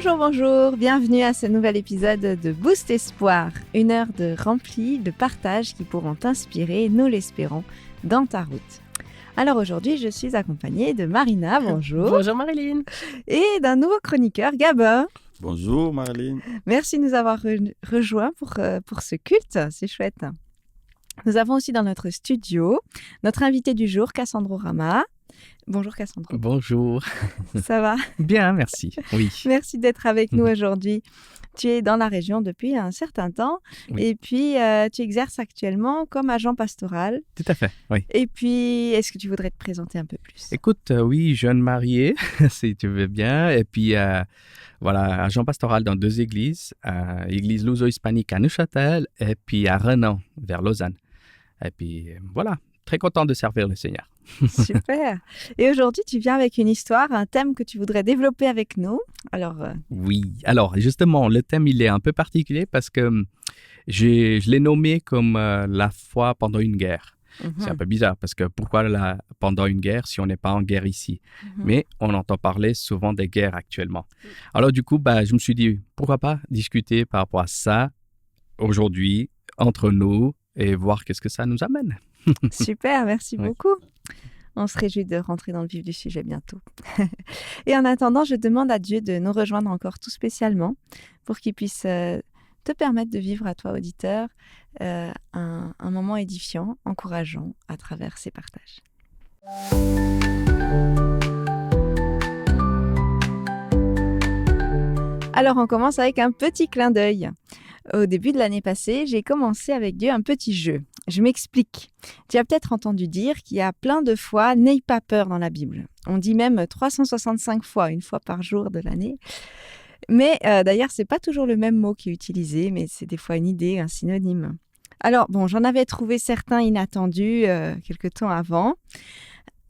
Bonjour, bonjour, bienvenue à ce nouvel épisode de Boost Espoir, une heure remplie de partages qui pourront t'inspirer, nous l'espérons, dans ta route. Alors aujourd'hui, je suis accompagnée de Marina, bonjour. Bonjour Marilyn. Et d'un nouveau chroniqueur, Gabin. Bonjour Marilyn. Merci de nous avoir rejoints pour ce culte, c'est chouette. Nous avons aussi dans notre studio notre invité du jour, Cassandro Rama. Bonjour Cassandro. Bonjour. Ça va? Bien, merci. Oui. Merci d'être avec nous aujourd'hui. Tu es dans la région depuis un certain temps et puis tu exerces actuellement comme agent pastoral. Tout à fait, oui. Et puis, est-ce que tu voudrais te présenter un peu plus? Écoute, oui, jeune marié, si tu veux bien. Et puis, voilà, agent pastoral dans 2 églises. Église luso-hispanique à Neuchâtel et puis à Renan, vers Lausanne. Et puis, voilà, très content de servir le Seigneur. Super. Et aujourd'hui, tu viens avec une histoire, un thème que tu voudrais développer avec nous. Alors, Oui, alors justement, le thème, il est un peu particulier parce que je l'ai nommé comme la foi pendant une guerre. C'est un peu bizarre parce que pourquoi pendant une guerre si on n'est pas en guerre ici? Mais on entend parler souvent des guerres actuellement. Alors du coup, je me suis dit, pourquoi pas discuter par rapport à ça aujourd'hui, entre nous, et voir qu'est-ce que ça nous amène. Super, merci beaucoup. On se réjouit de rentrer dans le vif du sujet bientôt. Et en attendant, je demande à Dieu de nous rejoindre encore tout spécialement pour qu'il puisse te permettre de vivre à toi, auditeur, un moment édifiant, encourageant à travers ces partages. Alors, on commence avec un petit clin d'œil. Au début de l'année passée, j'ai commencé avec Dieu un petit jeu. Je m'explique. Tu as peut-être entendu dire qu'il y a plein de fois « n'aie pas peur » dans la Bible. On dit même 365 fois, une fois par jour de l'année. Mais d'ailleurs, c'est pas toujours le même mot qui est utilisé, mais c'est des fois une idée, un synonyme. Alors, bon, j'en avais trouvé certains inattendus quelque temps avant,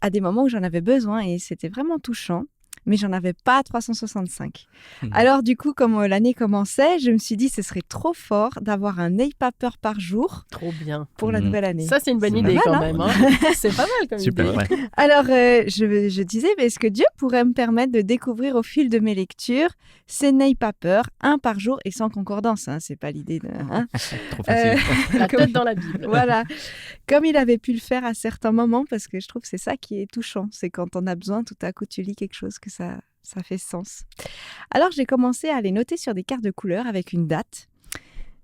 à des moments où j'en avais besoin et c'était vraiment touchant. Mais j'en avais pas 365. Alors du coup, comme l'année commençait, je me suis dit ce serait trop fort d'avoir un n'aie pas peur par jour. Trop bien. Pour la nouvelle année. Ça, c'est une bonne idée mal, quand même. Hein. C'est pas mal comme Super, idée. ouais. Alors, je disais, mais est-ce que Dieu pourrait me permettre de découvrir au fil de mes lectures ces n'aie pas peur, un par jour et sans concordance. Hein, c'est pas l'idée de... Hein. Trop facile. La tête dans la Bible. Voilà, comme il avait pu le faire à certains moments, parce que je trouve que c'est ça qui est touchant, c'est quand on a besoin, tout à coup tu lis quelque chose que ça fait sens. Alors j'ai commencé à les noter sur des cartes de couleurs avec une date,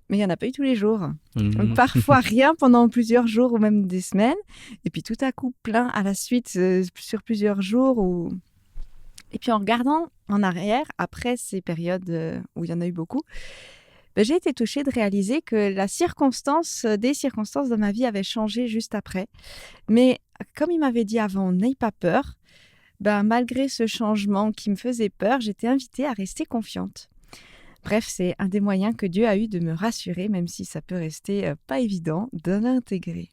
mais il n'y en a pas eu tous les jours. Donc, parfois rien pendant plusieurs jours ou même des semaines, et puis tout à coup plein à la suite sur plusieurs jours. Et puis en regardant en arrière, après ces périodes où il y en a eu beaucoup, j'ai été touchée de réaliser que des circonstances de ma vie avaient changé juste après. Mais comme il m'avait dit avant, n'aie pas peur, malgré ce changement qui me faisait peur, j'étais invitée à rester confiante. Bref, c'est un des moyens que Dieu a eu de me rassurer, même si ça peut rester pas évident de l'intégrer.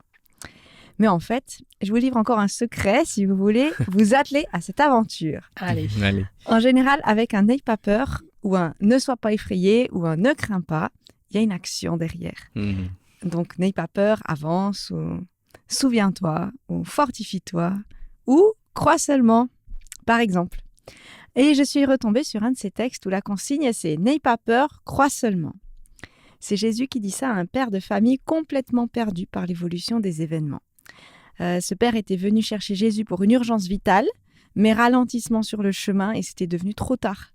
Mais en fait, je vous livre encore un secret si vous voulez vous atteler à cette aventure. Allez. En général, avec un n'aie pas peur, ou un ne sois pas effrayé, ou un ne crains pas, il y a une action derrière. Donc, n'aie pas peur, avance, ou souviens-toi, ou fortifie-toi, ou crois seulement, par exemple. Et je suis retombée sur un de ces textes où la consigne, c'est « n'aie pas peur, crois seulement ». C'est Jésus qui dit ça à un père de famille complètement perdu par l'évolution des événements. Ce père était venu chercher Jésus pour une urgence vitale, mais ralentissement sur le chemin et c'était devenu trop tard.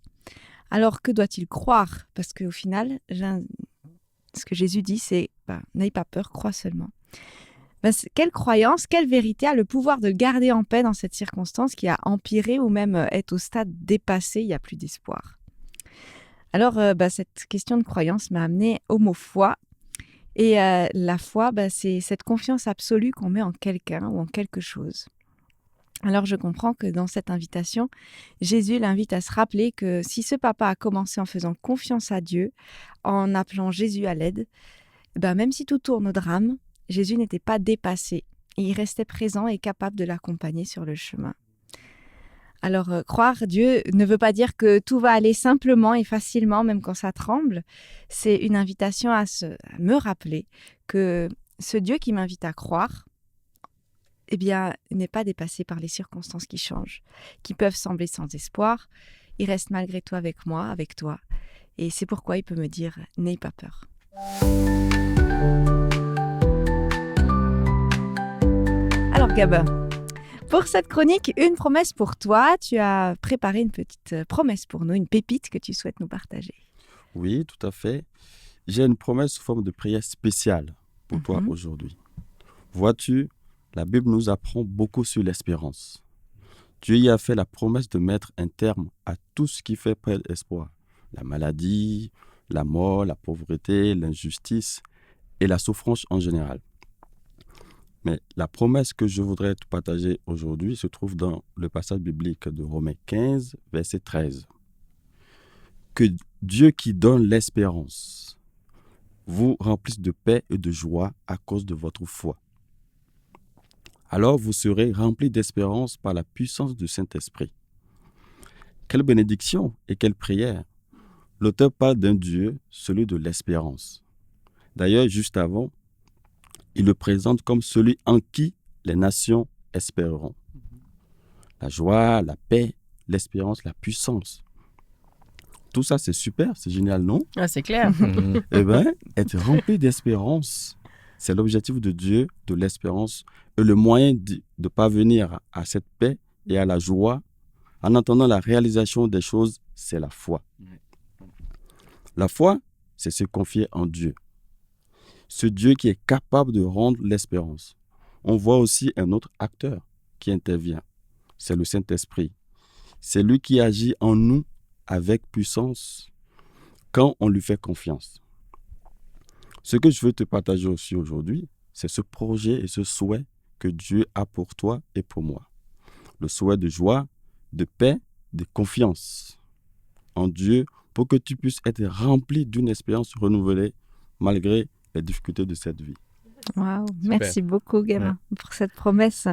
Alors, que doit-il croire? Parce qu'au final, ce que Jésus dit, c'est n'aie pas peur, crois seulement. Quelle croyance, quelle vérité a le pouvoir de le garder en paix dans cette circonstance qui a empiré ou même est au stade dépassé, il n'y a plus d'espoir? Alors, cette question de croyance m'a amenée au mot foi. Et la foi, c'est cette confiance absolue qu'on met en quelqu'un ou en quelque chose. Alors, je comprends que dans cette invitation, Jésus l'invite à se rappeler que si ce papa a commencé en faisant confiance à Dieu, en appelant Jésus à l'aide, même si tout tourne au drame, Jésus n'était pas dépassé. Il restait présent et capable de l'accompagner sur le chemin. Alors, croire Dieu ne veut pas dire que tout va aller simplement et facilement, même quand ça tremble. C'est une invitation à me rappeler que ce Dieu qui m'invite à croire, n'est pas dépassé par les circonstances qui changent, qui peuvent sembler sans espoir. il reste malgré tout avec moi, avec toi. Et c'est pourquoi il peut me dire « N'aie pas peur ». Alors Gabin, pour cette chronique, une promesse pour toi. Tu as préparé une petite promesse pour nous, une pépite que tu souhaites nous partager. Oui, tout à fait. J'ai une promesse sous forme de prière spéciale pour toi aujourd'hui. Vois-tu, la Bible nous apprend beaucoup sur l'espérance. Dieu y a fait la promesse de mettre un terme à tout ce qui fait perdre espoir. La maladie, la mort, la pauvreté, l'injustice et la souffrance en général. Mais la promesse que je voudrais te partager aujourd'hui se trouve dans le passage biblique de Romains 15, verset 13. Que Dieu qui donne l'espérance vous remplisse de paix et de joie à cause de votre foi. Alors vous serez remplis d'espérance par la puissance du Saint-Esprit. Quelle bénédiction et quelle prière! L'auteur parle d'un Dieu, celui de l'espérance. D'ailleurs, juste avant, il le présente comme celui en qui les nations espéreront. La joie, la paix, l'espérance, la puissance. Tout ça, c'est super, c'est génial, non? Ah, c'est clair. Eh bien, être rempli d'espérance, c'est l'objectif de Dieu, de l'espérance, et le moyen de parvenir à cette paix et à la joie, en attendant la réalisation des choses, c'est la foi. La foi, c'est se confier en Dieu. Ce Dieu qui est capable de rendre l'espérance. On voit aussi un autre acteur qui intervient. C'est le Saint-Esprit. C'est lui qui agit en nous avec puissance quand on lui fait confiance. Ce que je veux te partager aussi aujourd'hui, c'est ce projet et ce souhait que Dieu a pour toi et pour moi. Le souhait de joie, de paix, de confiance en Dieu pour que tu puisses être rempli d'une espérance renouvelée malgré les difficultés de cette vie. Waouh, merci beaucoup Gabin pour cette promesse.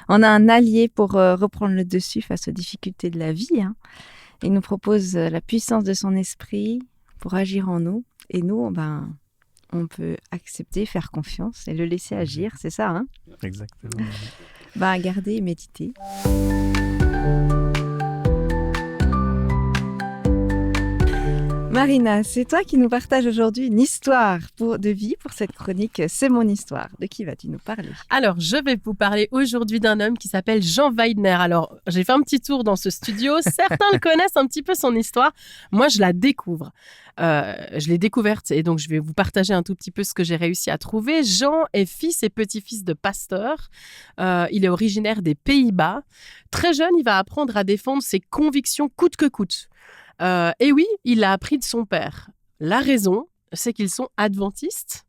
On a un allié pour reprendre le dessus face aux difficultés de la vie. Il nous propose la puissance de son esprit pour agir en nous. Et nous, on peut accepter, faire confiance et le laisser agir, c'est ça, hein? Exactement. Garder et méditer. Marina, c'est toi qui nous partages aujourd'hui une histoire de vie pour cette chronique. C'est mon histoire. De qui vas-tu nous parler? Alors, je vais vous parler aujourd'hui d'un homme qui s'appelle Jean Weidner. Alors, j'ai fait un petit tour dans ce studio. Certains le connaissent un petit peu son histoire. Moi, je la découvre. Je l'ai découverte et donc je vais vous partager un tout petit peu ce que j'ai réussi à trouver. Jean est fils et petit-fils de pasteur. Il est originaire des Pays-Bas. Très jeune, il va apprendre à défendre ses convictions coûte que coûte. Et oui, il l'a appris de son père. La raison, c'est qu'ils sont adventistes.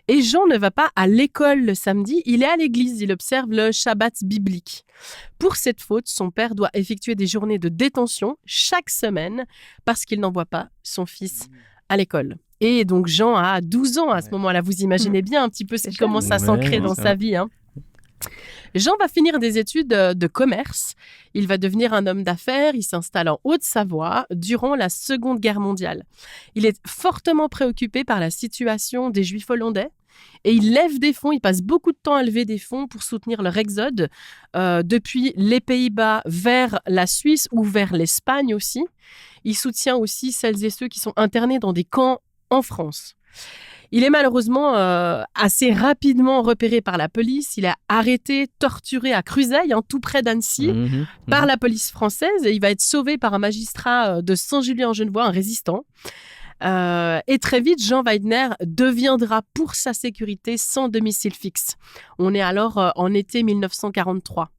Et Jean ne va pas à l'école le samedi, il est à l'église, il observe le Shabbat biblique. Pour cette faute, son père doit effectuer des journées de détention chaque semaine parce qu'il n'envoie pas son fils à l'école. Et donc Jean a 12 ans à ce moment-là, vous imaginez bien un petit peu comment ça s'ancrait dans sa vie. Jean va finir des études de commerce. Il va devenir un homme d'affaires. Il s'installe en Haute-Savoie durant la Seconde Guerre mondiale. Il est fortement préoccupé par la situation des Juifs hollandais et il lève des fonds. Il passe beaucoup de temps à lever des fonds pour soutenir leur exode depuis les Pays-Bas vers la Suisse ou vers l'Espagne aussi. Il soutient aussi celles et ceux qui sont internés dans des camps en France. Il est malheureusement assez rapidement repéré par la police. Il est arrêté, torturé à Cruseilles, tout près d'Annecy, par la police française. Et il va être sauvé par un magistrat de Saint-Julien-en-Genevois, un résistant. Et très vite, Jean Weidner deviendra pour sa sécurité sans domicile fixe. On est alors en été 1943.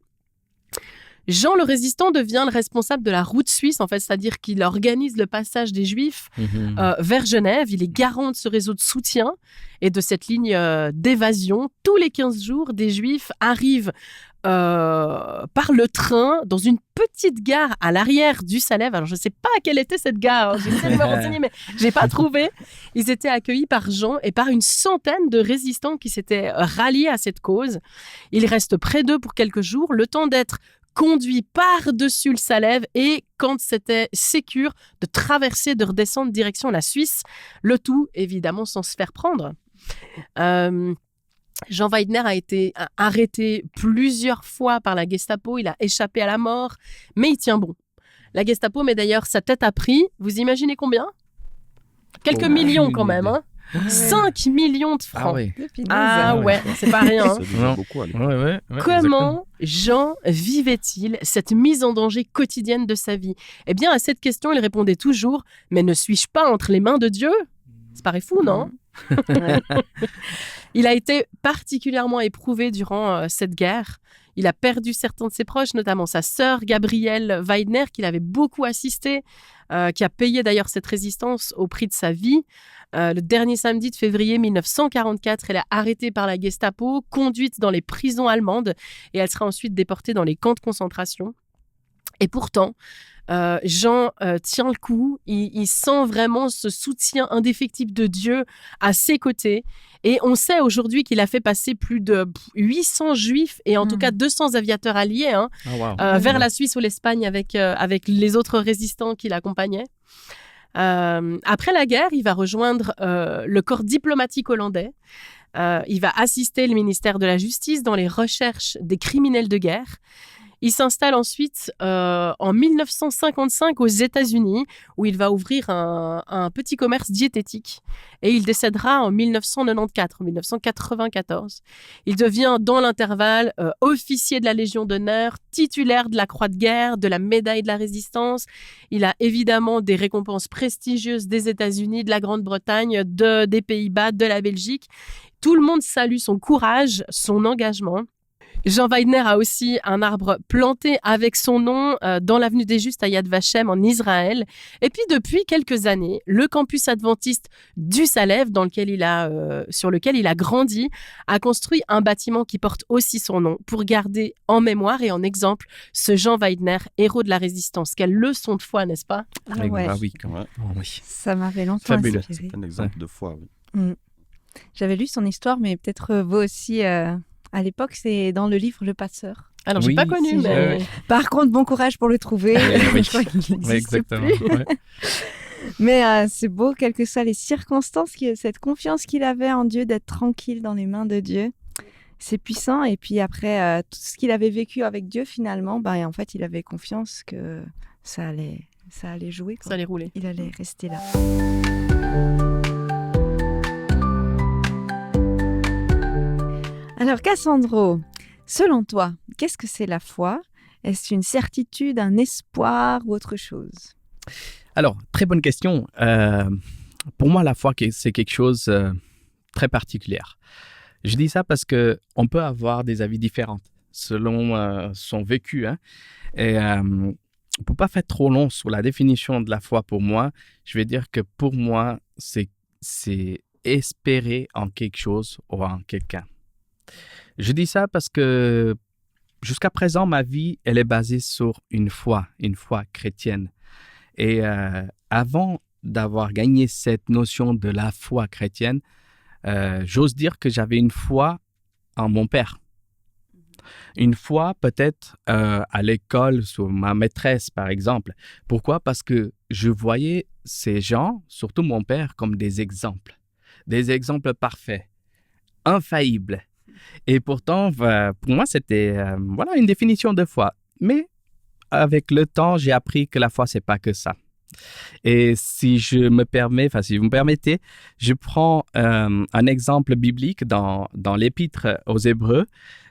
Jean le Résistant devient le responsable de la route suisse, en fait, c'est-à-dire qu'il organise le passage des Juifs vers Genève. Il est garant de ce réseau de soutien et de cette ligne d'évasion. Tous les 15 jours, des Juifs arrivent par le train dans une petite gare à l'arrière du Salève. Alors, je ne sais pas quelle était cette gare. J'ai essayé de me renseigner, mais je n'ai pas trouvé. Ils étaient accueillis par Jean et par une centaine de résistants qui s'étaient ralliés à cette cause. Il reste près d'eux pour quelques jours, le temps d'être conduit par-dessus le Salève et, quand c'était sécure, de traverser, de redescendre direction la Suisse. Le tout, évidemment, sans se faire prendre. Jean Weidner a été arrêté plusieurs fois par la Gestapo. Il a échappé à la mort, mais il tient bon. La Gestapo met d'ailleurs sa tête à prix. Vous imaginez combien? Quelques millions quand même. Hein. 5 millions de francs. Ah ouais, c'est pas rien. Hein. C'est déjà beaucoup, ouais, comment Jean vivait-il cette mise en danger quotidienne de sa vie? Eh bien, à cette question, il répondait toujours « Mais ne suis-je pas entre les mains de Dieu ?» Ça paraît fou, non? Il a été particulièrement éprouvé durant cette guerre. Il a perdu certains de ses proches, notamment sa sœur Gabrielle Weidner, qui l'avait beaucoup assisté, qui a payé d'ailleurs cette résistance au prix de sa vie. Le dernier samedi de février 1944, elle est arrêtée par la Gestapo, conduite dans les prisons allemandes, et elle sera ensuite déportée dans les camps de concentration. Et pourtant, Jean tient le coup, il sent vraiment ce soutien indéfectible de Dieu à ses côtés. Et on sait aujourd'hui qu'il a fait passer plus de 800 juifs et en tout cas 200 aviateurs alliés vers la Suisse ou l'Espagne avec les autres résistants qui l'accompagnaient. Après la guerre, il va rejoindre le corps diplomatique hollandais. Il va assister le ministère de la Justice dans les recherches des criminels de guerre. Il s'installe ensuite en 1955 aux États-Unis, où il va ouvrir un petit commerce diététique. Et il décédera en 1994. Il devient, dans l'intervalle, officier de la Légion d'honneur, titulaire de la Croix de guerre, de la Médaille de la Résistance. Il a évidemment des récompenses prestigieuses des États-Unis, de la Grande-Bretagne, des Pays-Bas, de la Belgique. Tout le monde salue son courage, son engagement. Jean Weidner a aussi un arbre planté avec son nom dans l'avenue des Justes à Yad Vashem en Israël. Et puis depuis quelques années, le campus adventiste du Salève, sur lequel il a grandi, a construit un bâtiment qui porte aussi son nom pour garder en mémoire et en exemple ce Jean Weidner, héros de la résistance. Quelle leçon de foi, n'est-ce pas? Ouais. Ah oui, quand même. Oh, oui. Ça m'avait longtemps Fabuleux. inspiré. C'est un exemple de foi, oui. J'avais lu son histoire, mais peut-être vous aussi... À l'époque, c'est dans le livre Le Passeur. Alors, j'ai pas connu, mais... Par contre, bon courage pour le trouver. Oui, Je crois qu'il n'existe exactement. plus. Ouais. Mais c'est beau, quelles que soient les circonstances, cette confiance qu'il avait en Dieu, d'être tranquille dans les mains de Dieu. C'est puissant. Et puis après, tout ce qu'il avait vécu avec Dieu, finalement, en fait, il avait confiance que ça allait jouer. Quoi. Ça allait rouler. Il allait rester là. Alors, Cassandro, selon toi, qu'est-ce que c'est la foi? Est-ce une certitude, un espoir ou autre chose? Alors, très bonne question. Pour moi, la foi, c'est quelque chose de très particulier. Je dis ça parce qu'on peut avoir des avis différents selon son vécu. Hein. Et pour ne pas faire trop long sur la définition de la foi pour moi, je vais dire que pour moi, c'est espérer en quelque chose ou en quelqu'un. Je dis ça parce que jusqu'à présent, ma vie, elle est basée sur une foi chrétienne. Et avant d'avoir gagné cette notion de la foi chrétienne, j'ose dire que j'avais une foi en mon père. Une foi peut-être à l'école sur ma maîtresse, par exemple. Pourquoi? Parce que je voyais ces gens, surtout mon père, comme des exemples parfaits, infaillibles. Et pourtant, pour moi, c'était une définition de foi. Mais avec le temps, j'ai appris que la foi, c'est pas que ça. Et si vous me permettez, je prends un exemple biblique dans l'épître aux Hébreux,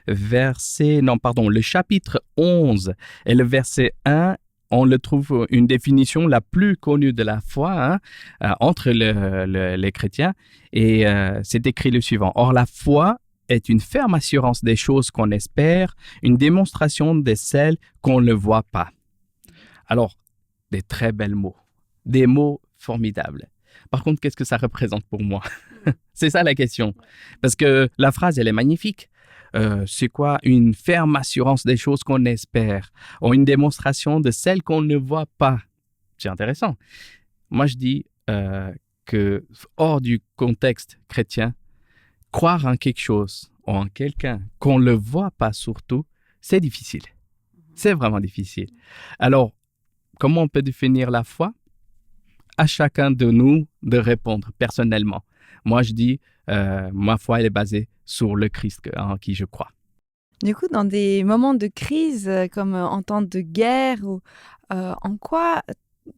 le chapitre 11 et le verset 1. On le trouve une définition la plus connue de la foi entre les chrétiens. Et c'est écrit le suivant. Or, la foi est une ferme assurance des choses qu'on espère, une démonstration de celles qu'on ne voit pas. Alors, des très belles mots, des mots formidables. Par contre, qu'est-ce que ça représente pour moi? C'est ça la question. Parce que la phrase, elle est magnifique. C'est quoi une ferme assurance des choses qu'on espère, ou une démonstration de celles qu'on ne voit pas? C'est intéressant. Moi, je dis que hors du contexte chrétien, croire en quelque chose ou en quelqu'un qu'on ne le voit pas surtout, c'est difficile. C'est vraiment difficile. Alors, comment on peut définir la foi? À chacun de nous de répondre personnellement. Moi, je dis, ma foi, elle est basée sur le Christ en qui je crois. Du coup, dans des moments de crise, comme en temps de guerre, en quoi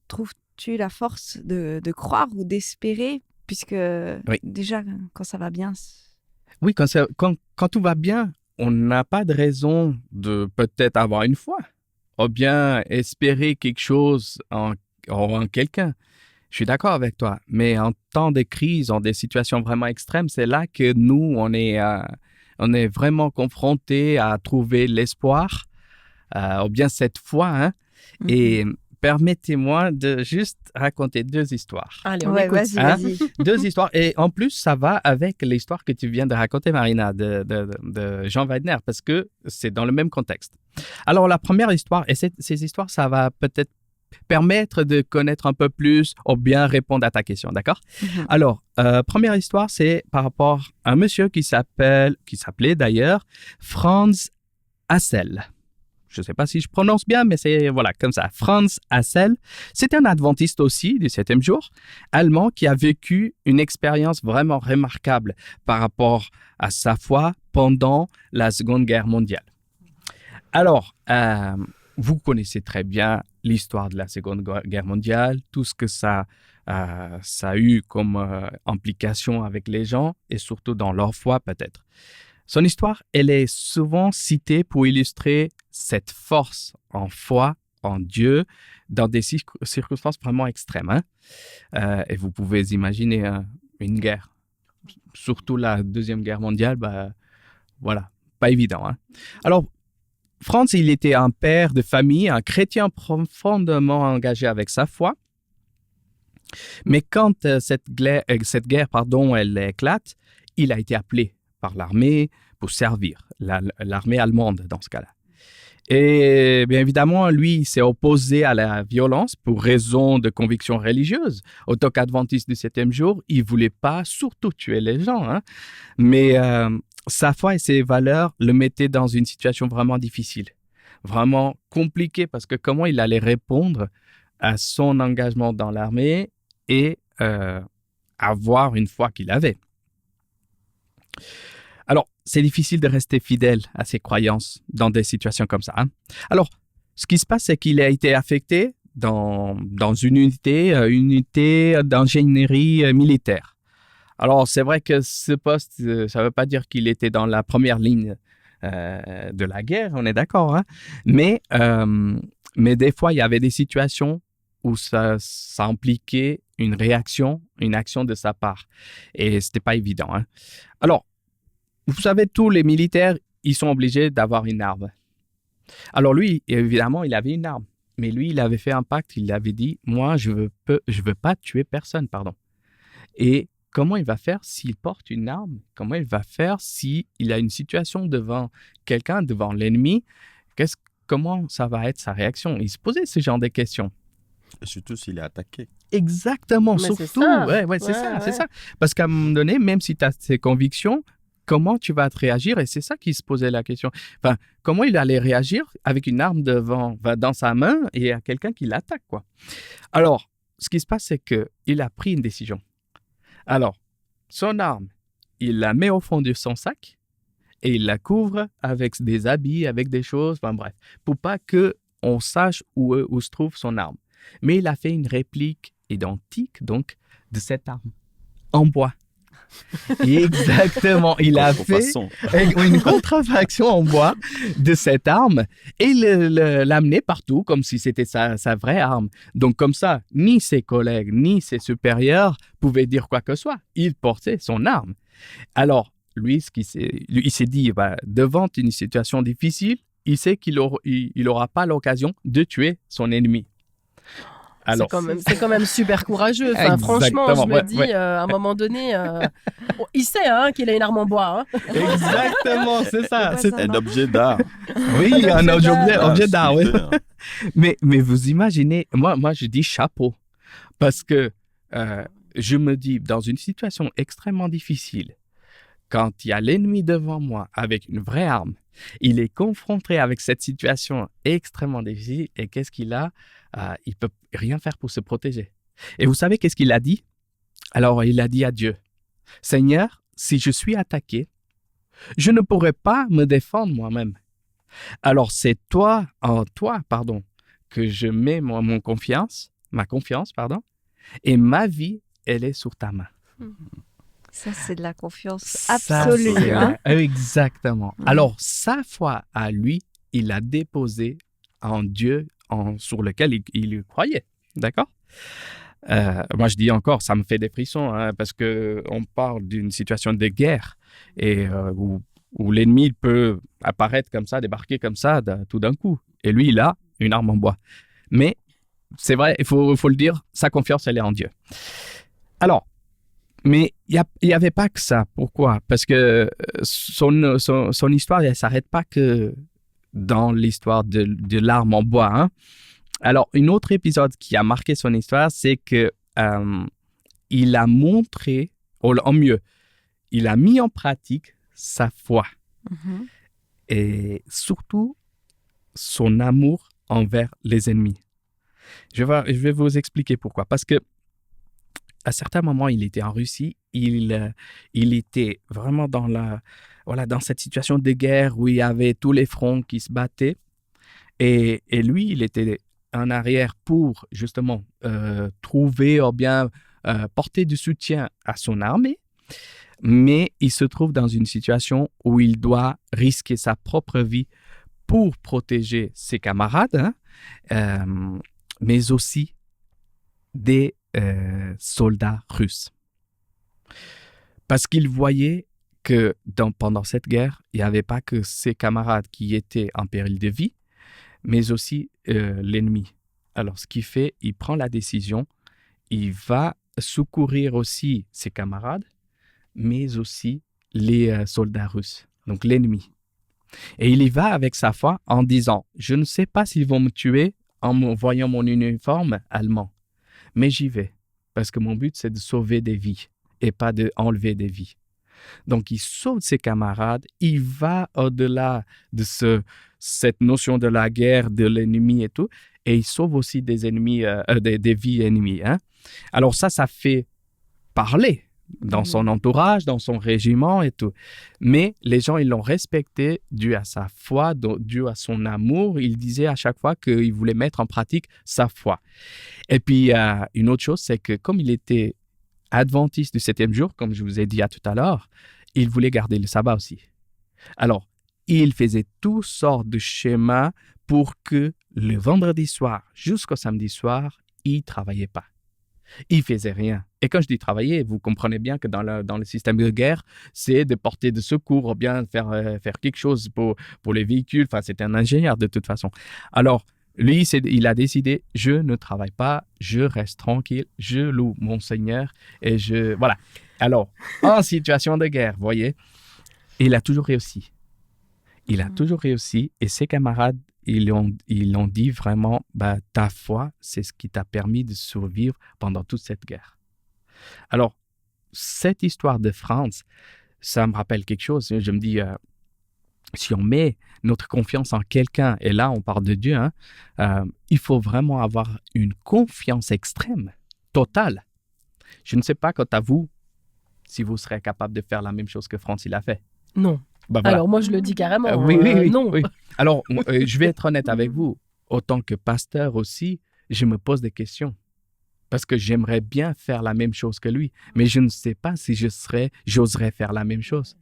trouves-tu la force de croire ou d'espérer, puisque déjà, quand ça va bien... Oui, quand tout va bien, on n'a pas de raison de peut-être avoir une foi ou bien espérer quelque chose en quelqu'un. Je suis d'accord avec toi, mais en temps de crise, en des situations vraiment extrêmes, c'est là que nous, on est vraiment confrontés à trouver l'espoir, ou bien cette foi. Hein? Et permettez-moi de juste raconter 2 histoires. Allez, on écoute. Vas-y. 2 histoires. Et en plus, ça va avec l'histoire que tu viens de raconter, Marina, de Jean Weidner, parce que c'est dans le même contexte. Alors, la première histoire, et ces histoires, ça va peut-être permettre de connaître un peu plus ou bien répondre à ta question, d'accord? Alors, première histoire, c'est par rapport à un monsieur qui s'appelait d'ailleurs Franz Hassel. Je ne sais pas si je prononce bien, mais c'est voilà comme ça. Franz Hassel, c'était un adventiste aussi du 7e jour, allemand qui a vécu une expérience vraiment remarquable par rapport à sa foi pendant la Seconde Guerre mondiale. Alors, vous connaissez très bien l'histoire de la Seconde Guerre mondiale, tout ce que ça a eu comme implication avec les gens et surtout dans leur foi peut-être. Son histoire, elle est souvent citée pour illustrer cette force en foi en Dieu dans des circonstances vraiment extrêmes. Hein? Et vous pouvez imaginer une guerre, surtout la Deuxième Guerre mondiale, voilà, pas évident. Hein? Alors, Franz, il était un père de famille, un chrétien profondément engagé avec sa foi. Mais quand cette guerre, elle éclate, il a été appelé par l'armée pour servir, l'armée allemande dans ce cas-là. Et bien évidemment, lui, il s'est opposé à la violence pour raison de conviction religieuse. En tant qu'adventiste du 7e jour, il ne voulait pas surtout tuer les gens. Hein? Mais sa foi et ses valeurs le mettaient dans une situation vraiment difficile, vraiment compliquée, parce que comment il allait répondre à son engagement dans l'armée et avoir une foi qu'il avait. Alors, c'est difficile de rester fidèle à ses croyances dans des situations comme ça. Hein? Alors, ce qui se passe, c'est qu'il a été affecté dans une unité d'ingénierie militaire. Alors, c'est vrai que ce poste, ça ne veut pas dire qu'il était dans la première ligne de la guerre, on est d'accord. Hein? Mais des fois, il y avait des situations où ça impliquait une réaction, une action de sa part. Et ce n'était pas évident. Hein? Alors, vous savez, tous les militaires, ils sont obligés d'avoir une arme. Alors lui, évidemment, il avait une arme. Mais lui, il avait fait un pacte. Il avait dit, moi, je veux pas tuer personne, pardon. Et comment il va faire s'il porte une arme? Comment il va faire s'il a une situation devant quelqu'un, devant l'ennemi? Comment ça va être sa réaction? Il se posait ce genre de questions. Et surtout s'il est attaqué. Exactement, mais surtout. C'est ça. Parce qu'à un moment donné, même si tu as tes convictions, comment tu vas te réagir? Et c'est ça qui se posait la question. Enfin, comment il allait réagir avec une arme dans sa main et à quelqu'un qui l'attaque, quoi. Alors, ce qui se passe, c'est qu'il a pris une décision. Alors, son arme, il la met au fond de son sac et il la couvre avec des habits, avec des choses, enfin bref, pour pas qu'on sache où se trouve son arme. Mais il a fait une réplique identique, donc, de cette arme, en bois. Exactement, il a fait une contrefaçon en bois de cette arme et l'amener partout comme si c'était sa vraie arme. Donc comme ça, ni ses collègues ni ses supérieurs pouvaient dire quoi que ce soit. Il portait son arme. Alors lui, il s'est dit, devant une situation difficile, il sait qu'il n'aura pas l'occasion de tuer son ennemi. Alors, c'est quand même super courageux. Enfin, franchement, je me dis, à un moment donné, il sait qu'il a une arme en bois. Hein. Exactement, c'est ça. C'est un objet d'art. Oui, un objet d'art, oui. Mais vous imaginez, moi, je dis chapeau. Parce que je me dis, dans une situation extrêmement difficile, quand il y a l'ennemi devant moi avec une vraie arme, il est confronté avec cette situation extrêmement difficile et qu'est-ce qu'il a? Il ne peut rien faire pour se protéger. Et vous savez qu'est-ce qu'il a dit? Alors, il a dit à Dieu, « Seigneur, si je suis attaqué, je ne pourrai pas me défendre moi-même. Alors, c'est en toi, que je mets ma confiance, et ma vie, elle est sur ta main. Ça, c'est de la confiance Ça, absolue. c'est Hein? Exactement. Alors, sa foi à lui, il a déposé en Dieu sur lequel il croyait. D'accord? Moi, je dis encore, ça me fait des frissons parce qu'on parle d'une situation de guerre et où l'ennemi peut apparaître comme ça, débarquer comme ça tout d'un coup. Et lui, il a une arme en bois. Mais c'est vrai, il faut le dire, sa confiance, elle est en Dieu. Alors, mais il n'y avait pas que ça. Pourquoi? Parce que son histoire, elle ne s'arrête pas que dans l'histoire de l'arme en bois. Hein. Alors, un autre épisode qui a marqué son histoire, c'est que il a montré, en mieux, il a mis en pratique sa foi. Mhm. Et surtout, son amour envers les ennemis. Je vais vous expliquer pourquoi. Parce que à certains moments, il était en Russie, il était vraiment dans cette situation de guerre où il y avait tous les fronts qui se battaient. Et lui, il était en arrière pour justement trouver ou bien porter du soutien à son armée. Mais il se trouve dans une situation où il doit risquer sa propre vie pour protéger ses camarades, mais aussi des soldats russes. Parce qu'il voyait que pendant cette guerre, il n'y avait pas que ses camarades qui étaient en péril de vie, mais aussi l'ennemi. Alors, ce qu'il fait, il prend la décision, il va secourir aussi ses camarades, mais aussi les soldats russes, donc l'ennemi. Et il y va avec sa foi en disant « Je ne sais pas s'ils vont me tuer en me voyant mon uniforme allemand, mais j'y vais, parce que mon but, c'est de sauver des vies et pas d'enlever des vies. » Donc, il sauve ses camarades, il va au-delà de cette notion de la guerre, de l'ennemi et tout, et il sauve aussi des ennemis, des vies ennemies. Hein? Alors ça fait parler dans son entourage, dans son régiment et tout. Mais les gens, ils l'ont respecté dû à sa foi, dû à son amour. Il disait à chaque fois qu'il voulait mettre en pratique sa foi. Et puis, une autre chose, c'est que comme il était adventiste du 7e jour, comme je vous ai dit tout à l'heure, il voulait garder le sabbat aussi. Alors, il faisait toutes sortes de schémas pour que le vendredi soir jusqu'au samedi soir, il ne travaillait pas. Il ne faisait rien. Et quand je dis travailler, vous comprenez bien que dans le système de guerre, c'est de porter de secours ou bien faire quelque chose pour les véhicules. Enfin, c'est un ingénieur de toute façon. Alors, lui, il a décidé, je ne travaille pas, je reste tranquille, je loue mon Seigneur et voilà. Alors, en situation de guerre, vous voyez, il a toujours réussi. Il a toujours réussi et ses camarades, ils ont dit vraiment, ta foi, c'est ce qui t'a permis de survivre pendant toute cette guerre. Alors, cette histoire de France, ça me rappelle quelque chose. Je me dis, si on met notre confiance en quelqu'un, et là, on parle de Dieu, il faut vraiment avoir une confiance extrême, totale. Je ne sais pas quant à vous, si vous serez capable de faire la même chose que France, il a fait. Non. Voilà. Alors, moi, je le dis carrément. Oui, non. Oui. Alors, je vais être honnête avec vous. Autant que pasteur aussi, je me pose des questions. Parce que j'aimerais bien faire la même chose que lui. Mais je ne sais pas si j'oserais faire la même chose.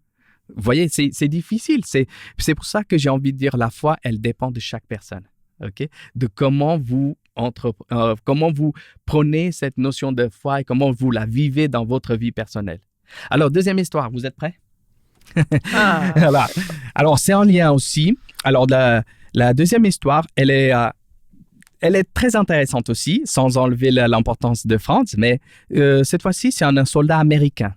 Vous voyez, c'est difficile. C'est pour ça que j'ai envie de dire la foi, elle dépend de chaque personne. Okay? De comment vous prenez cette notion de foi et comment vous la vivez dans votre vie personnelle. Alors, deuxième histoire, vous êtes prêts? Voilà. Alors, c'est en lien aussi. Alors, la deuxième histoire, elle est très intéressante aussi, sans enlever l'importance de France, mais cette fois-ci, c'est un soldat américain.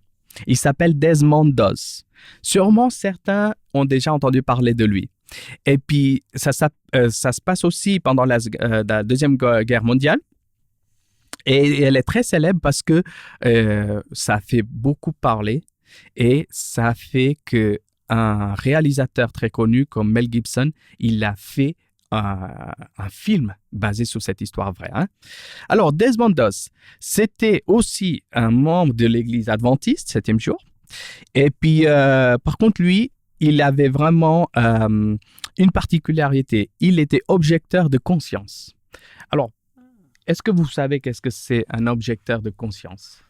Il s'appelle Desmond Doss. Sûrement, certains ont déjà entendu parler de lui. Et puis, ça se passe aussi pendant la Deuxième Guerre mondiale. Et elle est très célèbre parce que ça fait beaucoup parler. Et ça fait qu'un réalisateur très connu comme Mel Gibson, il a fait un film basé sur cette histoire vraie. Hein? Alors, Desmond Doss, c'était aussi un membre de l'église adventiste, 7e jour. Et puis, par contre, lui, il avait vraiment une particularité. Il était objecteur de conscience. Alors, est-ce que vous savez qu'est-ce que c'est un objecteur de conscience?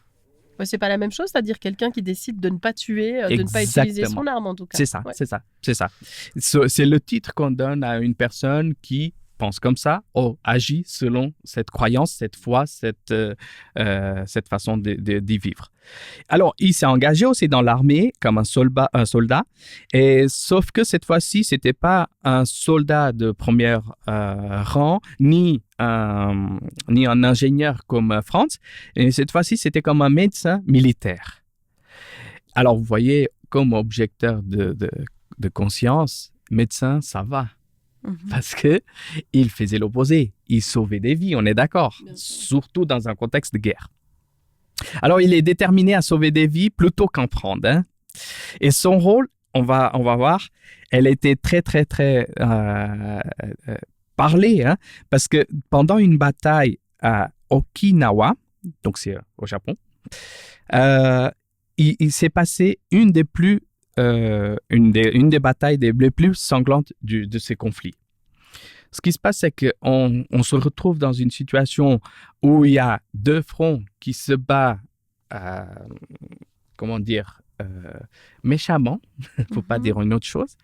C'est pas la même chose, c'est-à-dire quelqu'un qui décide de ne pas tuer, de ne pas utiliser son arme en tout cas. C'est ça, c'est ça. C'est le titre qu'on donne à une personne qui pense comme ça, agit selon cette croyance, cette foi, cette façon d'y vivre. Alors, il s'est engagé aussi dans l'armée comme un soldat, et sauf que cette fois-ci, c'était pas un soldat de premier rang, ni un ingénieur comme Franz, et cette fois-ci, c'était comme un médecin militaire. Alors, vous voyez, comme objecteur de conscience, médecin, ça va. Parce qu'il faisait l'opposé. Il sauvait des vies, on est d'accord. Surtout dans un contexte de guerre. Alors, il est déterminé à sauver des vies plutôt qu'en prendre. Hein. Et son rôle, on va voir, elle était très, très, très parlée. Hein, parce que pendant une bataille à Okinawa, donc c'est au Japon, il s'est passé une des batailles les plus sanglantes de ces conflits. Ce qui se passe, c'est qu'on se retrouve dans une situation où il y a deux fronts qui se battent, méchamment, il ne faut pas dire une autre chose.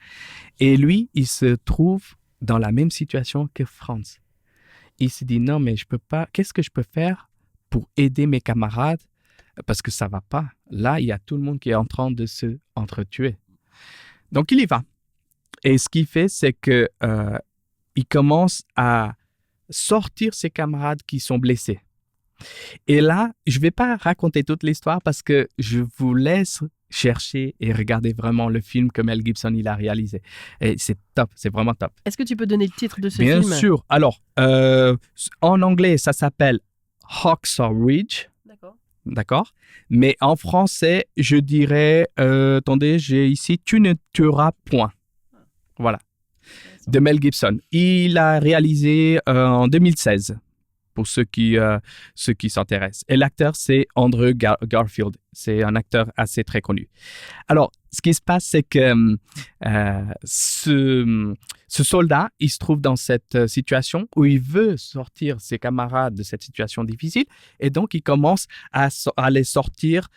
Et lui, il se trouve dans la même situation que Franz. Il se dit, non, mais je peux pas, qu'est-ce que je peux faire pour aider mes camarades? Parce que ça va pas. Là, il y a tout le monde qui est en train de se entretuer. Donc, il y va. Et ce qu'il fait, c'est que il commence à sortir ses camarades qui sont blessés. Et là, je ne vais pas raconter toute l'histoire parce que je vous laisse chercher et regarder vraiment le film que Mel Gibson il a réalisé. Et c'est top, c'est vraiment top. Est-ce que tu peux donner le titre de ce film? Bien sûr. Alors, en anglais, ça s'appelle Hacksaw Ridge. D'accord. Mais en français, je dirais, attendez, j'ai ici « Tu ne tueras point ». Voilà. De Mel Gibson. Il a réalisé en 2016, pour ceux qui s'intéressent. Et l'acteur, c'est Andrew Garfield. C'est un acteur assez très connu. Alors, ce qui se passe, c'est que ce soldat, il se trouve dans cette situation où il veut sortir ses camarades de cette situation difficile. Et donc, il commence à les sortir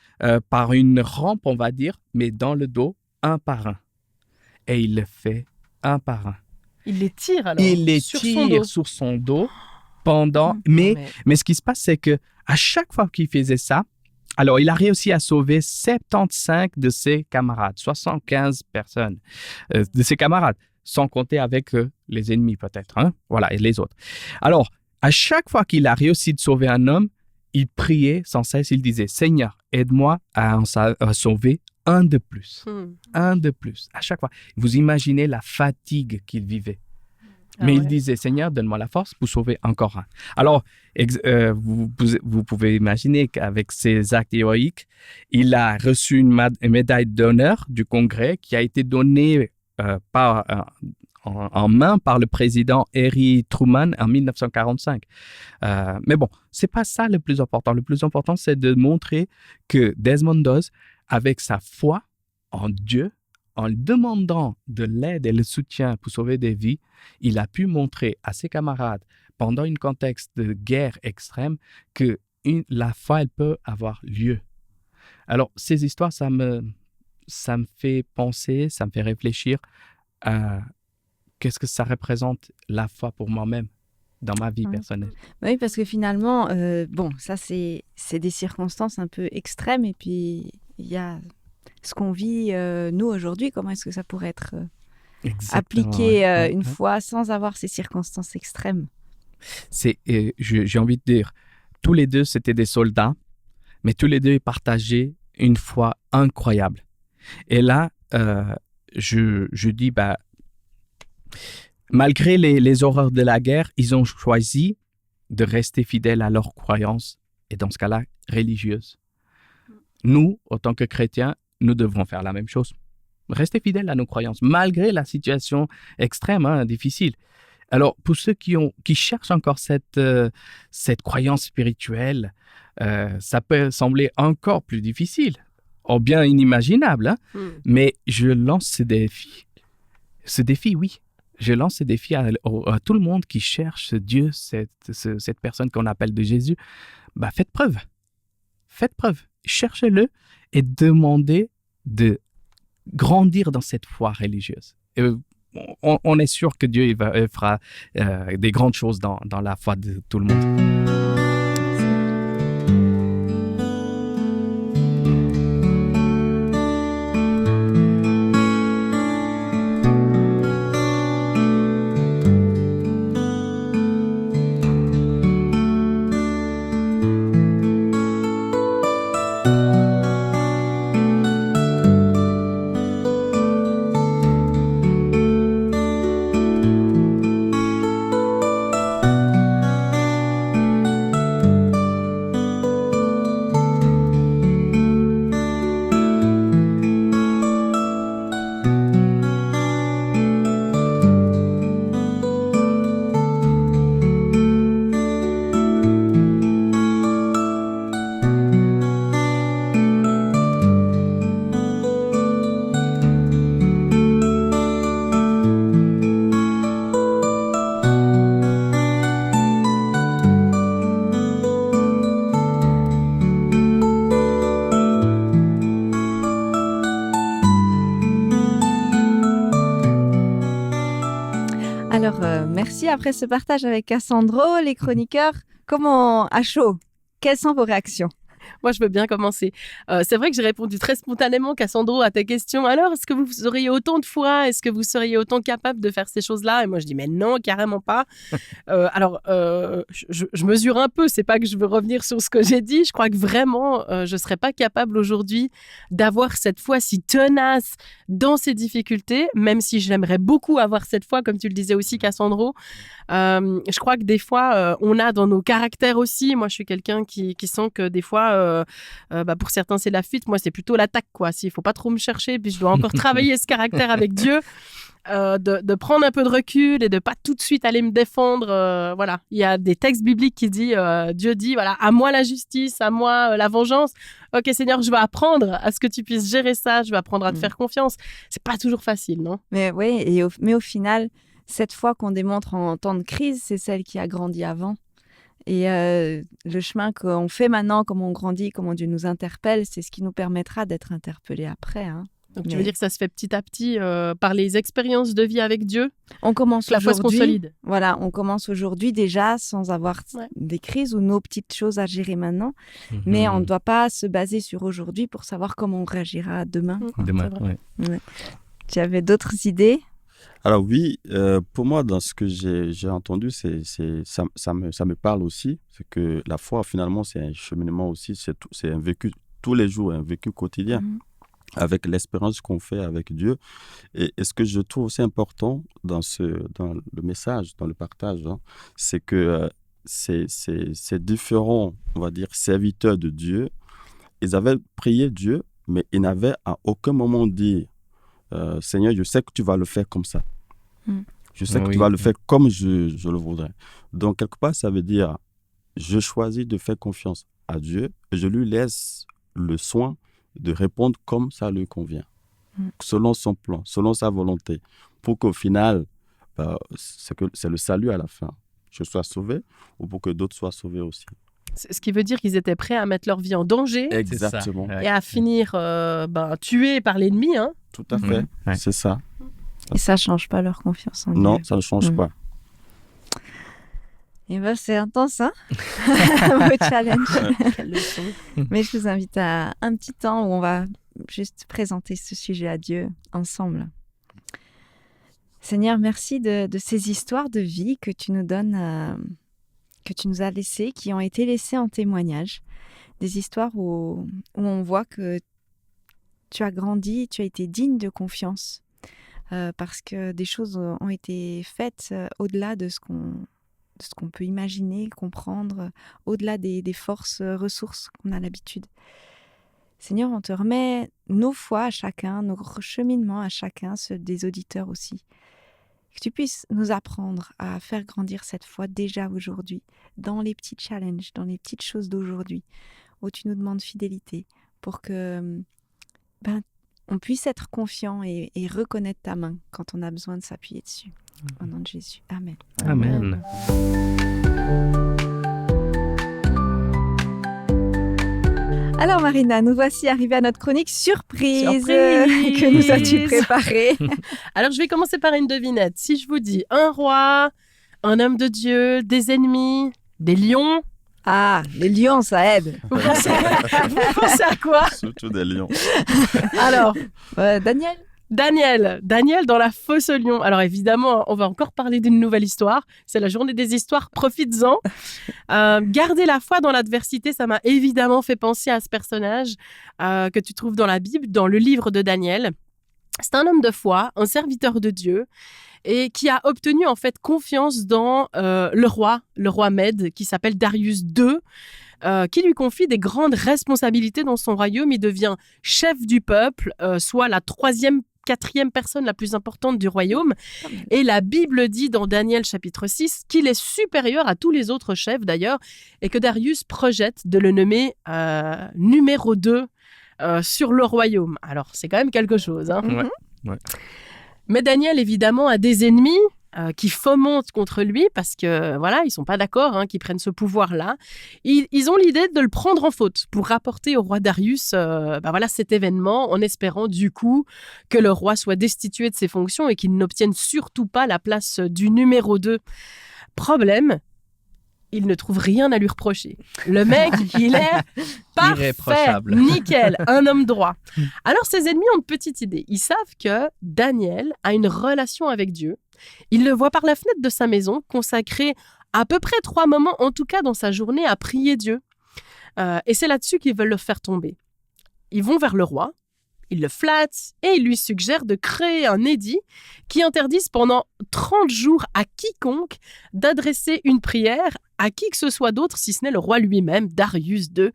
par une rampe, on va dire, mais dans le dos, un par un. Et il le fait un par un. Il les tire alors? Il les tire sur son dos pendant... Mais ce qui se passe, c'est que à chaque fois qu'il faisait ça, alors il a réussi à sauver 75 de ses camarades, 75 personnes de ses camarades, sans compter avec les ennemis peut-être, hein? Voilà, et les autres. Alors, à chaque fois qu'il a réussi de sauver un homme, il priait sans cesse, il disait « Seigneur, aide-moi à sauver un de plus. Un de plus. À chaque fois. Vous imaginez la fatigue qu'il vivait. Mais il disait, Seigneur, donne-moi la force pour sauver encore un. Alors, vous pouvez imaginer qu'avec ces actes héroïques, il a reçu une médaille d'honneur du Congrès qui a été donnée en main par le président Harry Truman en 1945. Mais bon, c'est pas ça le plus important. Le plus important, c'est de montrer que Desmond Doss, avec sa foi en Dieu, en demandant de l'aide et le soutien pour sauver des vies, il a pu montrer à ses camarades, pendant un contexte de guerre extrême, que la foi, elle peut avoir lieu. Alors, ces histoires, ça me fait penser, ça me fait réfléchir à qu'est-ce que ça représente la foi pour moi-même dans ma vie personnelle. Oui, parce que finalement, ça, c'est des circonstances un peu extrêmes, et puis il y a ce qu'on vit, nous, aujourd'hui. Comment est-ce que ça pourrait être appliqué une fois sans avoir ces circonstances extrêmes? J'ai envie de dire, tous les deux, c'était des soldats, mais tous les deux partageaient une foi incroyable. Et là, je dis, malgré les horreurs de la guerre, ils ont choisi de rester fidèles à leurs croyances, et dans ce cas-là, religieuses. Nous, en tant que chrétiens, nous devrons faire la même chose. Rester fidèles à nos croyances, malgré la situation extrême, difficile. Alors, pour ceux qui cherchent encore cette croyance spirituelle, ça peut sembler encore plus difficile, ou bien inimaginable, mais je lance ce défi. Ce défi, oui. je lance ce défi à tout le monde qui cherche ce Dieu, cette personne qu'on appelle de Jésus. Faites preuve. Faites preuve. Cherchez-le et demandez de grandir dans cette foi religieuse. Et on est sûr que Dieu fera des grandes choses dans la foi de tout le monde. Alors, merci. Après ce partage avec Cassandro, les chroniqueurs, comment à chaud, quelles sont vos réactions? Moi, je veux bien commencer. C'est vrai que j'ai répondu très spontanément, Cassandro, à ta question. Alors, est-ce que vous auriez autant de foi? Est-ce que vous seriez autant capable de faire ces choses-là? Et moi, je dis, mais non, carrément pas. Je mesure un peu. C'est pas que je veux revenir sur ce que j'ai dit. Je crois que vraiment, je serais pas capable aujourd'hui d'avoir cette foi si tenace dans ces difficultés, même si j'aimerais beaucoup avoir cette foi, comme tu le disais aussi, Cassandro. Je crois que des fois, on a dans nos caractères aussi. Moi, je suis quelqu'un qui sent que des fois, pour certains, c'est la fuite. Moi, c'est plutôt l'attaque, quoi. S'il faut pas trop me chercher, puis je dois encore travailler ce caractère avec Dieu, de prendre un peu de recul et de pas tout de suite aller me défendre. Voilà. Il y a des textes bibliques qui disent, Dieu dit, voilà, à moi la justice, à moi la vengeance. Ok, Seigneur, je vais apprendre à ce que tu puisses gérer ça. Je vais apprendre à te faire confiance. C'est pas toujours facile, non? Mais oui, mais au final, cette foi qu'on démontre en temps de crise, c'est celle qui a grandi avant. Et le chemin qu'on fait maintenant, comment on grandit, comment Dieu nous interpelle, c'est ce qui nous permettra d'être interpellés après. Hein. Donc tu veux dire que ça se fait petit à petit par les expériences de vie avec Dieu? On commence la foi se consolide. Voilà, on commence aujourd'hui déjà sans avoir des crises ou nos petites choses à gérer maintenant. Mais on ne doit pas se baser sur aujourd'hui pour savoir comment on réagira demain. Demain, ouais. Tu avais d'autres idées? Alors oui, pour moi, dans ce que j'ai entendu, ça me parle aussi. C'est que la foi, finalement, c'est un cheminement aussi, c'est un vécu tous les jours, un vécu quotidien, avec l'espérance qu'on fait avec Dieu. Et ce que je trouve aussi important dans le message, dans le partage, c'est que ces différents, on va dire, serviteurs de Dieu, ils avaient prié Dieu, mais ils n'avaient à aucun moment dit Seigneur, je sais que tu vas le faire comme ça. Je sais que tu vas le faire comme je le voudrais. Donc, quelque part, ça veut dire, je choisis de faire confiance à Dieu et je lui laisse le soin de répondre comme ça lui convient, selon son plan, selon sa volonté, pour qu'au final, c'est le salut à la fin. Je sois sauvé ou pour que d'autres soient sauvés aussi. Ce qui veut dire qu'ils étaient prêts à mettre leur vie en danger. Exactement. Et à finir tués par l'ennemi. Hein. Tout à fait, c'est ça. Et ça ne change pas leur confiance en Dieu. Non, ça ne change pas. Et c'est intense, hein? Vos challenges. Quelle leçon. Mais je vous invite à un petit temps où on va juste présenter ce sujet à Dieu ensemble. Seigneur, merci de ces histoires de vie que tu nous donnes, que tu nous as laissées, qui ont été laissées en témoignage. Des histoires où on voit que tu as grandi, tu as été digne de confiance. Parce que des choses ont été faites au-delà de ce qu'on peut imaginer, comprendre, au-delà des forces, ressources qu'on a l'habitude. Seigneur, on te remet nos foi à chacun, nos cheminements à chacun, ceux des auditeurs aussi. Que tu puisses nous apprendre à faire grandir cette foi déjà aujourd'hui, dans les petits challenges, dans les petites choses d'aujourd'hui, où tu nous demandes fidélité, pour que on puisse être confiant et reconnaître ta main quand on a besoin de s'appuyer dessus. Au nom de Jésus. Amen. Amen. Alors Marina, nous voici arrivés à notre chronique surprise. Surprise. Que nous as-tu préparée? Alors, je vais commencer par une devinette. Si je vous dis un roi, un homme de Dieu, des ennemis, des lions, Ah, les lions, ça aide. vous pensez à quoi? Surtout des lions. Alors, Daniel? Daniel dans la fosse aux lions. Alors évidemment, on va encore parler d'une nouvelle histoire. C'est la journée des histoires, profites-en. Garder la foi dans l'adversité, ça m'a évidemment fait penser à ce personnage que tu trouves dans la Bible, dans le livre de Daniel. C'est un homme de foi, un serviteur de Dieu, et qui a obtenu en fait confiance dans le roi Mède, qui s'appelle Darius II, qui lui confie des grandes responsabilités dans son royaume. Il devient chef du peuple, soit la quatrième personne la plus importante du royaume. Et la Bible dit dans Daniel chapitre 6 qu'il est supérieur à tous les autres chefs d'ailleurs, et que Darius projette de le nommer numéro 2 sur le royaume. Alors c'est quand même quelque chose. Hein. Ouais. Mais Daniel évidemment a des ennemis qui fomentent contre lui parce que voilà, ils sont pas d'accord qu'ils prennent ce pouvoir-là. Ils ont l'idée de le prendre en faute pour rapporter au roi Darius cet événement en espérant du coup que le roi soit destitué de ses fonctions et qu'il n'obtienne surtout pas la place du numéro 2. Problème, il ne trouve rien à lui reprocher. Le mec, il est parfait, nickel, un homme droit. Alors ses ennemis ont une petite idée. Ils savent que Daniel a une relation avec Dieu. Ils le voient par la fenêtre de sa maison, consacrer à peu près 3 moments, en tout cas dans sa journée, à prier Dieu. Et c'est là-dessus qu'ils veulent le faire tomber. Ils vont vers le roi, ils le flattent et ils lui suggèrent de créer un édit qui interdise pendant 30 jours à quiconque d'adresser une prière à qui que ce soit d'autre, si ce n'est le roi lui-même, Darius II.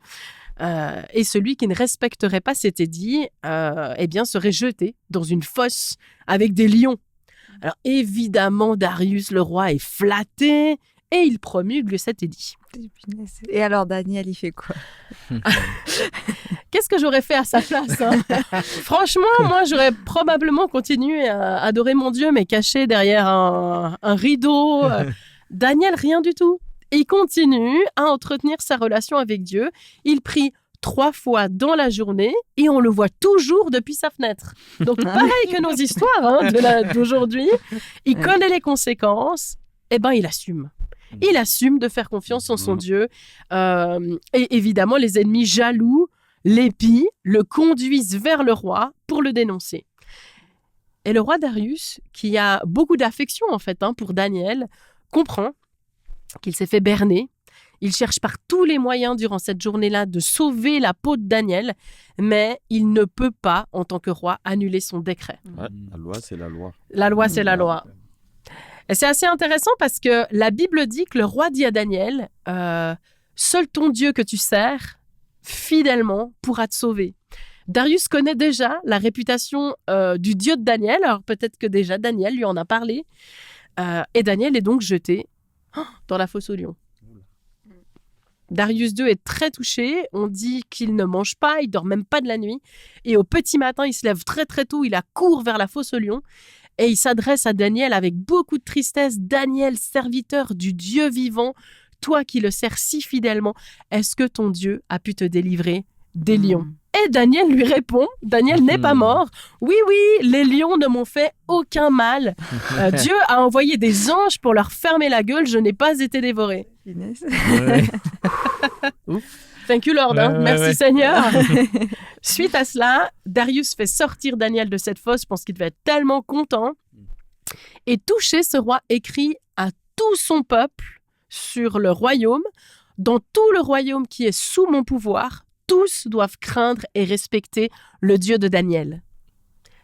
Et celui qui ne respecterait pas cet édit serait jeté dans une fosse avec des lions. Alors évidemment, Darius le roi est flatté et il promulgue cet édit. Et alors Daniel, il fait quoi? Qu'est-ce que j'aurais fait à sa place Franchement, moi, j'aurais probablement continué à adorer mon Dieu, mais caché derrière un rideau. Daniel, rien du tout. Il continue à entretenir sa relation avec Dieu. Il prie 3 fois dans la journée et on le voit toujours depuis sa fenêtre. Donc, pareil que nos histoires d'aujourd'hui, il connaît les conséquences, il assume. Il assume de faire confiance en son Dieu. Et évidemment, les ennemis jaloux l'épient, le conduisent vers le roi pour le dénoncer. Et le roi Darius, qui a beaucoup d'affection en fait pour Daniel, comprend qu'il s'est fait berner. Il cherche par tous les moyens durant cette journée-là de sauver la peau de Daniel, mais il ne peut pas, en tant que roi, annuler son décret. Ouais, la loi, c'est la loi. La loi, c'est la loi. Et c'est assez intéressant parce que la Bible dit que le roi dit à Daniel « Seul ton Dieu que tu sers, fidèlement, pourra te sauver. » Darius connaît déjà la réputation du Dieu de Daniel, alors peut-être que déjà Daniel lui en a parlé. Et Daniel est donc jeté dans la fosse aux lions. Darius II est très touché. On dit qu'il ne mange pas, il dort même pas de la nuit. Et au petit matin, il se lève très très tôt, il accourt vers la fosse aux lions. Et il s'adresse à Daniel avec beaucoup de tristesse. « Daniel, serviteur du Dieu vivant, toi qui le sers si fidèlement, est-ce que ton Dieu a pu te délivrer des lions ?» Et Daniel lui répond, Daniel n'est pas mort. Oui, les lions ne m'ont fait aucun mal. Dieu a envoyé des anges pour leur fermer la gueule, je n'ai pas été dévoré. Thank you Lord, merci Seigneur. Suite à cela, Darius fait sortir Daniel de cette fosse, je pense qu'il devait être tellement content. Et touché, ce roi écrit à tout son peuple sur le royaume, dans tout le royaume qui est sous mon pouvoir, tous doivent craindre et respecter le Dieu de Daniel.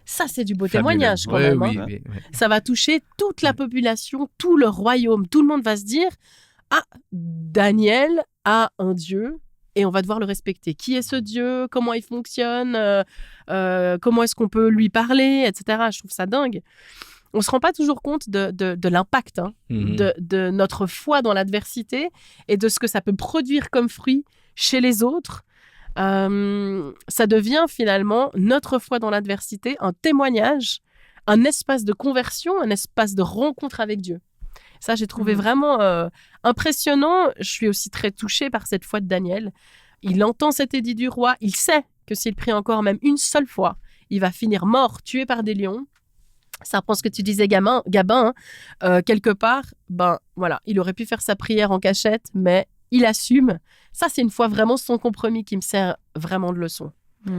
Ça, c'est du beau témoignage quand même. Oui. Ça va toucher toute la population, tout le royaume. Tout le monde va se dire « Ah, Daniel a un Dieu et on va devoir le respecter. Qui est ce Dieu? Comment il fonctionne? Comment est-ce qu'on peut lui parler? Etc. » Je trouve ça dingue. On ne se rend pas toujours compte de l'impact de notre foi dans l'adversité et de ce que ça peut produire comme fruit chez les autres. Ça devient finalement notre foi dans l'adversité, un témoignage un espace de conversion, un espace de rencontre avec Dieu. Ça, j'ai trouvé vraiment impressionnant. Je suis aussi très touchée par cette foi de Daniel. Il entend cet édit du roi. Il sait que s'il prie encore même une seule fois, il va finir mort, tué par des lions. Ça reprend ce que tu disais, Gabin. Quelque part, voilà, il aurait pu faire sa prière en cachette, mais il assume. Ça, c'est une fois vraiment son compromis qui me sert vraiment de leçon.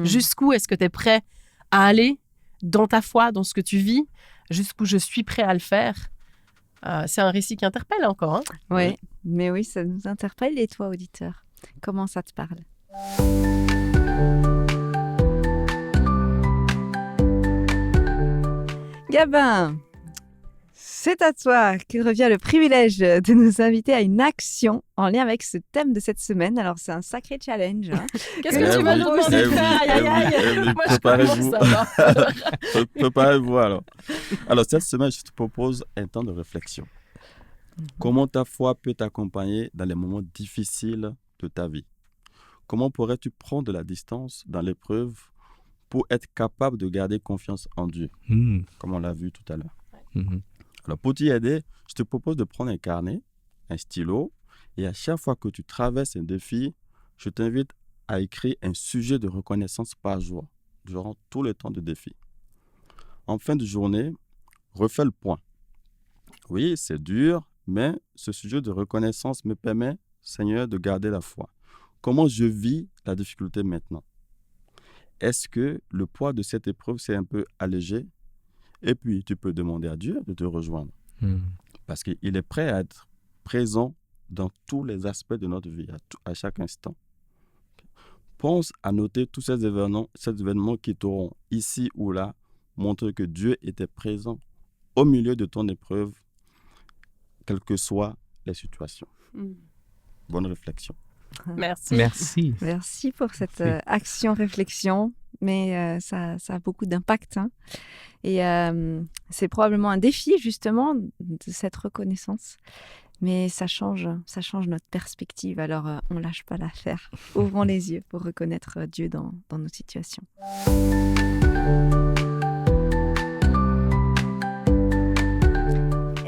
Jusqu'où est-ce que tu es prêt à aller dans ta foi, dans ce que tu vis? Jusqu'où je suis prêt à le faire? C'est un récit qui interpelle encore. Hein. Oui, mais oui, ça nous interpelle. Et toi, auditeur, comment ça te parle? Gabin, c'est à toi que revient le privilège de nous inviter à une action en lien avec ce thème de cette semaine. Alors, c'est un sacré challenge. Hein. Qu'est-ce que tu vas nous demander de faire? Aïe. Moi, je commence à voir. Préparez-vous alors. Alors, cette semaine, je te propose un temps de réflexion. Comment ta foi peut t'accompagner dans les moments difficiles de ta vie? Comment pourrais-tu prendre de la distance dans l'épreuve pour être capable de garder confiance en Dieu, comme on l'a vu tout à l'heure. Alors, pour t'y aider, je te propose de prendre un carnet, un stylo, et à chaque fois que tu traverses un défi, je t'invite à écrire un sujet de reconnaissance par jour, durant tout le temps de défi. En fin de journée, refais le point. Oui, c'est dur, mais ce sujet de reconnaissance me permet, Seigneur, de garder la foi. Comment je vis la difficulté maintenant? Est-ce que le poids de cette épreuve s'est un peu allégé? Et puis, tu peux demander à Dieu de te rejoindre. Parce qu'il est prêt à être présent dans tous les aspects de notre vie, à chaque instant. Pense à noter tous ces événements qui t'auront, ici ou là, montré que Dieu était présent au milieu de ton épreuve, quelles que soient les situations. Bonne réflexion. Merci. Merci pour cette action-réflexion, mais ça a beaucoup d'impact. Hein. Et c'est probablement un défi, justement, de cette reconnaissance. Mais ça change notre perspective, alors on ne lâche pas l'affaire. Ouvrons les yeux pour reconnaître Dieu dans nos situations.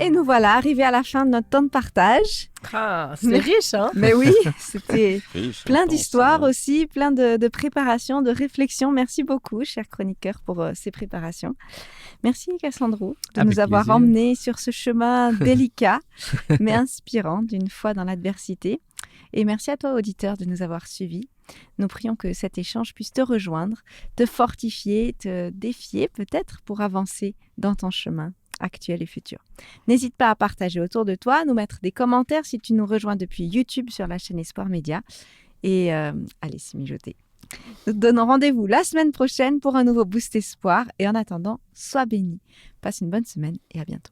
Et nous voilà arrivés à la fin de notre temps de partage. C'est riche, hein? Mais oui, c'était Riche, plein intense, d'histoires ouais. aussi, plein de préparations, de réflexions. Merci beaucoup, cher chroniqueur, pour ces préparations. Merci, Cassandro, de Avec nous avoir plaisir. emmenés sur ce chemin délicat, mais inspirant d'une foi dans l'adversité. Et merci à toi, auditeur, de nous avoir suivis. Nous prions que cet échange puisse te rejoindre, te fortifier, te défier peut-être pour avancer dans ton chemin actuel et futur. N'hésite pas à partager autour de toi, nous mettre des commentaires si tu nous rejoins depuis YouTube sur la chaîne Espoir Média et allez s'y mijoter. Nous te donnons rendez-vous la semaine prochaine pour un nouveau Boost Espoir et en attendant, sois béni. Passe une bonne semaine et à bientôt.